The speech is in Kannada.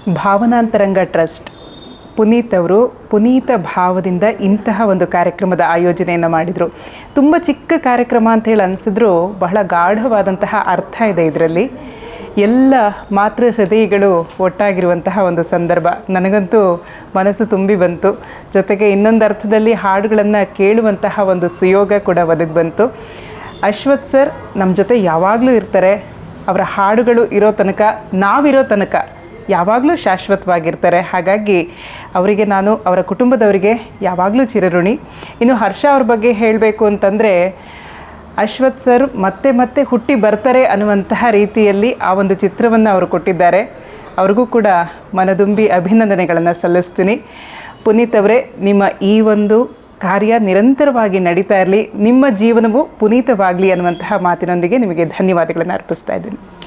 ಭಾವನಾಂತರಂಗ ಟ್ರಸ್ಟ್ ಪುನೀತ್ ಅವರು ಪುನೀತ ಭಾವದಿಂದ ಇಂತಹ ಒಂದು ಕಾರ್ಯಕ್ರಮದ ಆಯೋಜನೆಯನ್ನು ಮಾಡಿದರು. ತುಂಬ ಚಿಕ್ಕ ಕಾರ್ಯಕ್ರಮ ಅಂಥೇಳಿ ಅನಿಸಿದ್ರು ಬಹಳ ಗಾಢವಾದಂತಹ ಅರ್ಥ ಇದೆ ಇದರಲ್ಲಿ. ಎಲ್ಲ ಮಾತೃ ಹೃದಯಗಳು ಒಟ್ಟಾಗಿರುವಂತಹ ಒಂದು ಸಂದರ್ಭ. ನನಗಂತೂ ಮನಸ್ಸು ತುಂಬಿ ಬಂತು. ಜೊತೆಗೆ ಇನ್ನೊಂದು ಅರ್ಥದಲ್ಲಿ ಹಾಡುಗಳನ್ನು ಕೇಳುವಂತಹ ಒಂದು ಸುಯೋಗ ಕೂಡ ಒದಗಿ ಬಂತು. ಅಶ್ವಥ್ ಸರ್ ನಮ್ಮ ಜೊತೆ ಯಾವಾಗಲೂ ಇರ್ತಾರೆ. ಅವರ ಹಾಡುಗಳು ಇರೋ ತನಕ, ನಾವಿರೋ ತನಕ ಯಾವಾಗಲೂ ಶಾಶ್ವತವಾಗಿರ್ತಾರೆ. ಹಾಗಾಗಿ ಅವರಿಗೆ ನಾನು, ಅವರ ಕುಟುಂಬದವರಿಗೆ ಯಾವಾಗಲೂ ಚಿರಋಣಿ. ಇನ್ನು ಹರ್ಷ ಅವ್ರ ಬಗ್ಗೆ ಹೇಳಬೇಕು ಅಂತಂದರೆ, ಅಶ್ವಥ್ ಸರ್ ಮತ್ತೆ ಮತ್ತೆ ಹುಟ್ಟಿ ಬರ್ತಾರೆ ಅನ್ನುವಂತಹ ರೀತಿಯಲ್ಲಿ ಆ ಒಂದು ಚಿತ್ರವನ್ನು ಅವರು ಕೊಟ್ಟಿದ್ದಾರೆ. ಅವ್ರಿಗೂ ಕೂಡ ಮನದುಂಬಿ ಅಭಿನಂದನೆಗಳನ್ನು ಸಲ್ಲಿಸ್ತೀನಿ. ಪುನೀತ್ ಅವರೇ, ನಿಮ್ಮ ಈ ಒಂದು ಕಾರ್ಯ ನಿರಂತರವಾಗಿ ನಡೀತಾ ಇರಲಿ, ನಿಮ್ಮ ಜೀವನವು ಪುನೀತವಾಗಲಿ ಅನ್ನುವಂತಹ ಮಾತಿನೊಂದಿಗೆ ನಿಮಗೆ ಧನ್ಯವಾದಗಳನ್ನು ಅರ್ಪಿಸ್ತಾ ಇದ್ದೀನಿ.